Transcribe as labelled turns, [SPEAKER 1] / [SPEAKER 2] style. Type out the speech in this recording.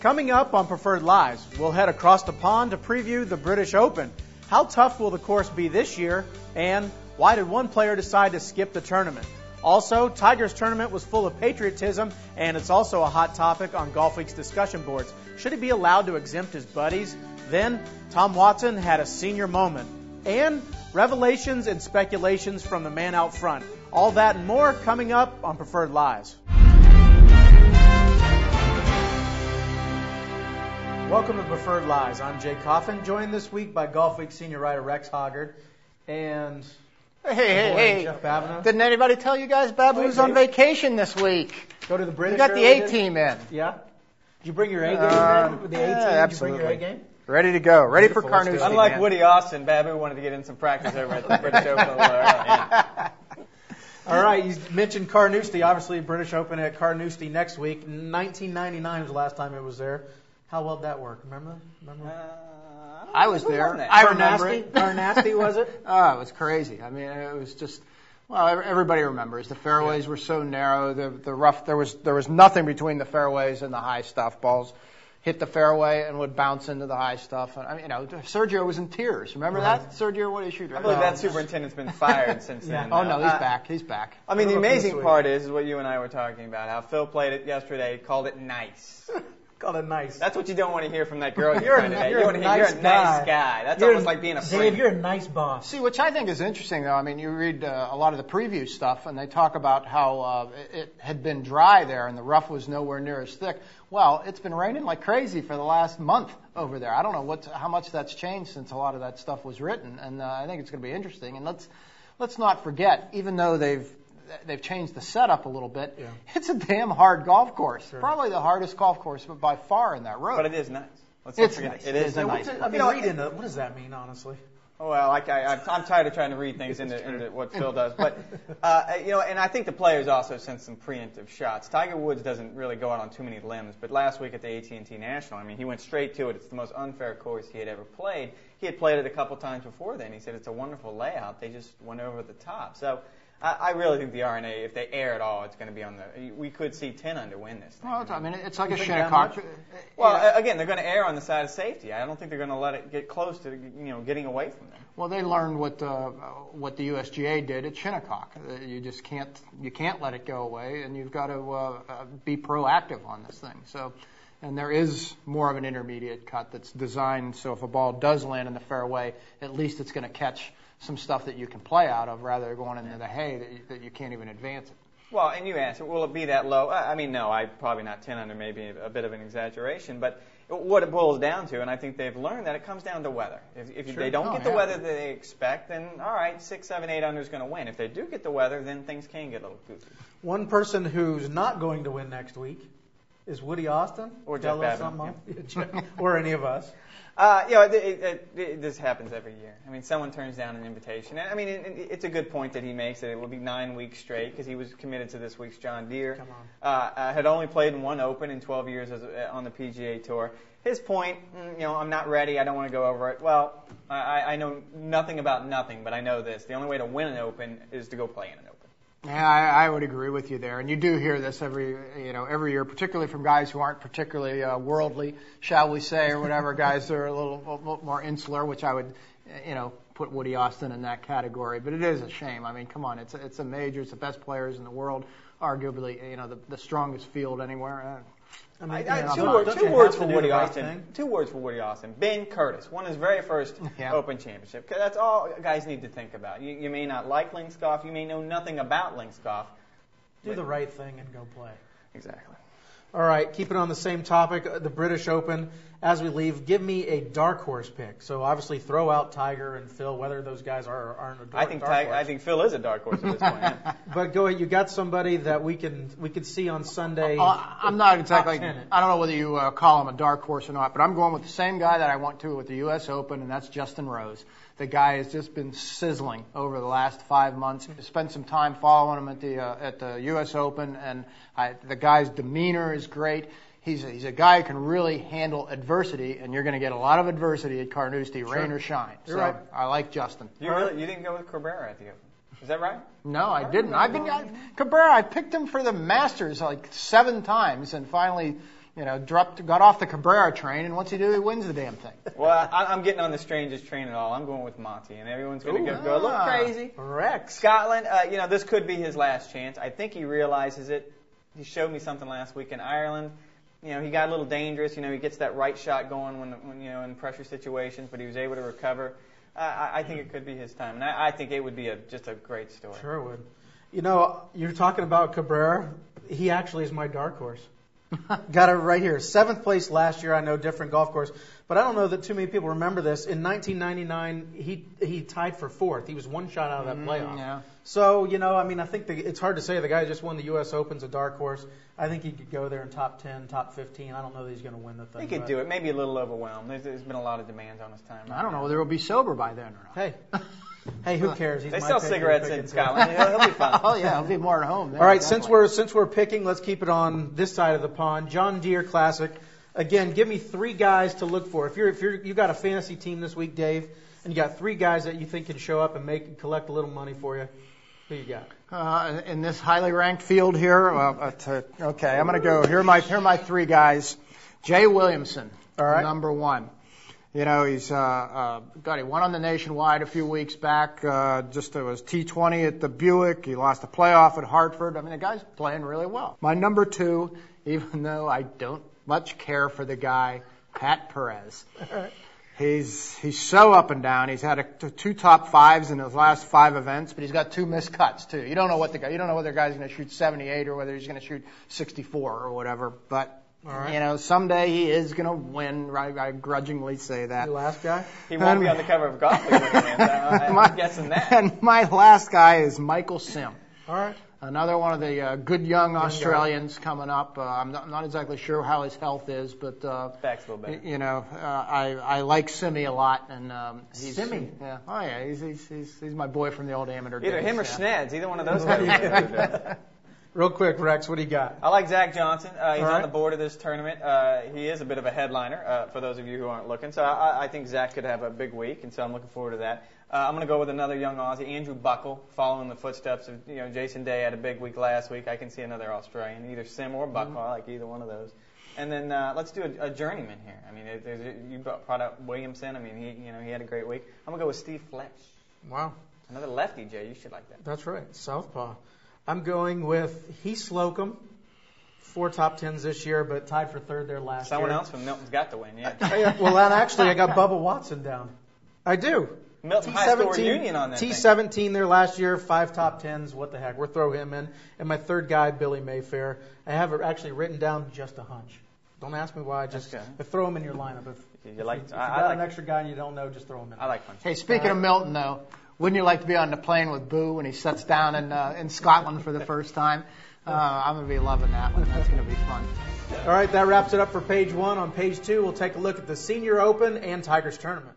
[SPEAKER 1] Coming up on Preferred Lives, we'll head across the pond to preview the British Open. How tough will the course be this year? And why did one player decide to skip the tournament? Also, Tiger's tournament was full of patriotism, and it's also a hot topic on Golfweek's discussion boards. Should he be allowed to exempt his buddies? Then, Tom Watson had a senior moment. And revelations and speculations from the man out front. All that and more coming up on Preferred Lives. Welcome to Preferred Lives. I'm Jay Coffin, joined this week by Golfweek senior writer Rex Hoggard and
[SPEAKER 2] Hey.
[SPEAKER 1] Jeff Babineau.
[SPEAKER 2] Didn't anybody tell you guys Babu's on vacation this week?
[SPEAKER 1] Go to the British.
[SPEAKER 2] We got the A-team in.
[SPEAKER 1] Yeah? Did you bring your A game in with the A-team?
[SPEAKER 2] Absolutely.
[SPEAKER 1] Did you bring your A game?
[SPEAKER 2] Ready to go. Ready for
[SPEAKER 1] Beautiful.
[SPEAKER 2] Carnoustie.
[SPEAKER 3] Unlike
[SPEAKER 2] man.
[SPEAKER 3] Woody Austin, Babu wanted to get in some practice over at the British Open a little early.
[SPEAKER 1] All right, you mentioned Carnoustie. Obviously, British Open at Carnoustie next week. 1999 was the last time it was there. How well did that work? Remember?
[SPEAKER 2] I was there.
[SPEAKER 3] that?
[SPEAKER 2] I remember it.
[SPEAKER 1] Carnoustie, was it?
[SPEAKER 2] Oh, it was crazy. I mean, it was just, well, everybody remembers. The fairways were so narrow. The rough, there was nothing between the fairways and the high stuff. Balls hit the fairway and would bounce into the high stuff. And, I mean, Sergio was in tears. Remember that? Sergio, what issued?
[SPEAKER 3] I believe that superintendent's been fired since then.
[SPEAKER 2] Oh, no, he's back. He's back.
[SPEAKER 3] I mean, the amazing part is what you and I were talking about, how Phil played it yesterday, called it nice.
[SPEAKER 1] Called it nice.
[SPEAKER 3] That's what you don't want to hear from that girl
[SPEAKER 1] You're
[SPEAKER 3] find today.
[SPEAKER 1] you're
[SPEAKER 3] You want to hear you're a nice guy. That's almost like being a friend.
[SPEAKER 1] Dave, you're a nice boss.
[SPEAKER 2] See, which I think is interesting, though. I mean, you read a lot of the preview stuff, and they talk about how it had been dry there and the rough was nowhere near as thick. Well, it's been raining like crazy for the last month over there. I don't know how much that's changed since a lot of that stuff was written, and I think it's going to be interesting. And let's not forget, even though they've changed the setup a little bit, it's a damn hard golf course. Sure. Probably the hardest golf course by far in that road.
[SPEAKER 3] But it is nice. Let's
[SPEAKER 2] it's
[SPEAKER 3] not forget
[SPEAKER 2] nice.
[SPEAKER 3] It is
[SPEAKER 2] nice.
[SPEAKER 1] What does that mean, honestly?
[SPEAKER 3] Well, I'm tired of trying to read things into what Phil does, but and I think the players also sent some preemptive shots. Tiger Woods doesn't really go out on too many limbs, but last week at the AT&T National, I mean, he went straight to it. It's the most unfair course he had ever played. He had played it a couple times before then. He said it's a wonderful layout. They just went over the top. So I really think the RNA, if they air at all, it's going to be on the. We could see 10 under win this thing.
[SPEAKER 2] Well, I mean, it's like a Shinnecock.
[SPEAKER 3] Well, again, they're going to err on the side of safety. I don't think they're going to let it get close to getting away from them.
[SPEAKER 2] Well, they learned what the USGA did at Shinnecock. You just can't let it go away, and you've got to be proactive on this thing. So, and there is more of an intermediate cut that's designed so if a ball does land in the fairway, at least it's going to catch some stuff that you can play out of rather than going into the hay that you can't even advance it.
[SPEAKER 3] Well, and you asked, will it be that low? I mean, no, probably not 10 under, maybe a bit of an exaggeration. But what it boils down to, and I think they've learned that it comes down to weather. If they don't get the weather that they expect, then all right, 6, 7, 8 under is going to win. If they do get the weather, then things can get a little goofy.
[SPEAKER 1] One person who's not going to win next week is Woody Austin.
[SPEAKER 3] Or Jeff Babineau.
[SPEAKER 1] Or any of us.
[SPEAKER 3] This happens every year. I mean, someone turns down an invitation. I mean, it's a good point that he makes that it will be 9 weeks straight because he was committed to this week's John Deere.
[SPEAKER 1] Come on.
[SPEAKER 3] Had only played in one Open in 12 years on the PGA Tour. His point, I'm not ready. I don't want to go over it. Well, I know nothing about nothing, but I know this. The only way to win an Open is to go play in an Open.
[SPEAKER 2] Yeah, I would agree with you there, and you do hear this every year, particularly from guys who aren't particularly worldly, shall we say, or whatever. Guys that are a little more insular, which I would, put Woody Austin in that category. But it is a shame. I mean, come on, it's a major. It's the best players in the world, arguably, the strongest field anywhere.
[SPEAKER 3] Two words for Woody Austin. 2 words for Woody Austin. Ben Curtis won his very first Open Championship. That's all guys need to think about. You may not like links golf. You may know nothing about links golf.
[SPEAKER 1] Do the right thing and go play.
[SPEAKER 3] Exactly.
[SPEAKER 1] All right, keeping on the same topic, the British Open. As we leave, give me a dark horse pick. So obviously, throw out Tiger and Phil, whether those guys aren't a dark horse.
[SPEAKER 3] I think Phil is a dark horse at this point. Yeah.
[SPEAKER 1] But go ahead, you got somebody that we could see on Sunday.
[SPEAKER 2] I'm not exactly. I don't know whether you call him a dark horse or not, but I'm going with the same guy that I went to with the U.S. Open, and that's Justin Rose. The guy has just been sizzling over the last 5 months. I spent some time following him at the U.S. Open, and the guy's demeanor is great. He's a guy who can really handle adversity, and you're going to get a lot of adversity at Carnoustie, rain or shine.
[SPEAKER 1] You're right.
[SPEAKER 2] I like Justin.
[SPEAKER 3] You didn't go with Cabrera at the Open. Is that right?
[SPEAKER 2] No, I didn't. Cabrera, I picked him for the Masters like 7 times, and finally got off the Cabrera train, and what's he do? He wins the damn thing.
[SPEAKER 3] Well, I'm getting on the strangest train at all. I'm going with Monty, and everyone's going to go a little crazy.
[SPEAKER 1] Rex.
[SPEAKER 3] Scotland, this could be his last chance. I think he realizes it. He showed me something last week in Ireland. He got a little dangerous. He gets that right shot going when in pressure situations, but he was able to recover. I think it could be his time, and I think it would be just a great story.
[SPEAKER 1] Sure would. You're talking about Cabrera. He actually is my dark horse. Got it right here. 7th place last year. I know, different golf course, but I don't know that too many people remember this. In 1999, he tied for 4th. He was one shot out of that playoff.
[SPEAKER 2] Yeah.
[SPEAKER 1] So I think it's hard to say. The guy just won the U.S. Open's a dark horse. I think he could go there in top 10, top 15. I don't know that he's going to win the thing.
[SPEAKER 3] He could do it. Maybe a little overwhelmed. There's been a lot of demands on his time.
[SPEAKER 2] I don't know whether he'll be sober by then or not.
[SPEAKER 1] Hey, who cares?
[SPEAKER 3] They sell cigarettes in Scotland. He'll be fine.
[SPEAKER 2] Oh yeah, he'll be more at home.
[SPEAKER 1] All right, definitely. since we're picking, let's keep it on this side of the pond. John Deere Classic. Again, give me 3 guys to look for. If you got a fantasy team this week, Dave, and you got 3 guys that you think can show up and collect a little money for you, who you got?
[SPEAKER 2] In this highly ranked field here, okay, I'm going to go. Here are my 3 guys. Jay Williamson,
[SPEAKER 1] all right,
[SPEAKER 2] number 1. He's he won on the Nationwide a few weeks back. It was T20 at the Buick. He lost a playoff at Hartford. The guy's playing really well. My number 2, even though I don't much care for the guy, Pat Perez. He's so up and down. He's had 2 top 5s in his last 5 events, but he's got 2 missed cuts too. You don't know whether the guy's going to shoot 78 or whether he's going to shoot 64 or whatever. But
[SPEAKER 1] all right.
[SPEAKER 2] Someday he is going to win. I grudgingly say that.
[SPEAKER 1] Your last guy?
[SPEAKER 3] He won't be on the cover of Golfweek Gang. I'm guessing that.
[SPEAKER 2] And my last guy is Michael Sim.
[SPEAKER 1] All right.
[SPEAKER 2] Another one of the good young Australians coming up. I'm not exactly sure how his health is, but
[SPEAKER 3] back's a little better.
[SPEAKER 2] I like Simmy a lot, and he's
[SPEAKER 1] Simmy.
[SPEAKER 2] Yeah. Oh yeah, he's my boy from the old amateur days.
[SPEAKER 3] Either him or
[SPEAKER 2] yeah.
[SPEAKER 3] Schnads, either one of those guys.
[SPEAKER 1] Real quick, Rex, what do you got?
[SPEAKER 3] I like Zach Johnson. He's
[SPEAKER 1] right.
[SPEAKER 3] on the board of this tournament. He is a bit of a headliner for those of you who aren't looking. So I think Zach could have a big week, and so I'm looking forward to that. I'm going to go with another young Aussie, Andrew Buckle, following the footsteps of Jason Day had a big week last week. I can see another Australian, either Sim or Buckle. I like either one of those. And then let's do a journeyman here. You brought up Williamson. He had a great week. I'm going to go with Steve Fletch.
[SPEAKER 1] Wow.
[SPEAKER 3] Another lefty, Jay. You should like that.
[SPEAKER 1] That's right. Southpaw. I'm going with Heath Slocum. 4 top 10s this year, but tied for 3rd there last year.
[SPEAKER 3] Someone else from Milton's got to win, yeah.
[SPEAKER 1] Well, and actually, I got Bubba Watson down. I do.
[SPEAKER 3] Milton High School reunion on that
[SPEAKER 1] T17
[SPEAKER 3] thing.
[SPEAKER 1] there last year, 5 top 10s. What the heck? We'll throw him in. And my 3rd guy, Billy Mayfair. I have it actually written down, just a hunch. Don't ask me why. Just throw him in your lineup. If you got an extra guy and you don't know, just throw him in.
[SPEAKER 3] I like hunches.
[SPEAKER 2] Hey, speaking of Milton, though, wouldn't you like to be on the plane with Boo when he sets down in Scotland for the first time? I'm going to be loving that one. That's going to be fun.
[SPEAKER 1] All right, that wraps it up for page 1. On page 2, we'll take a look at the Senior Open and Tigers Tournament.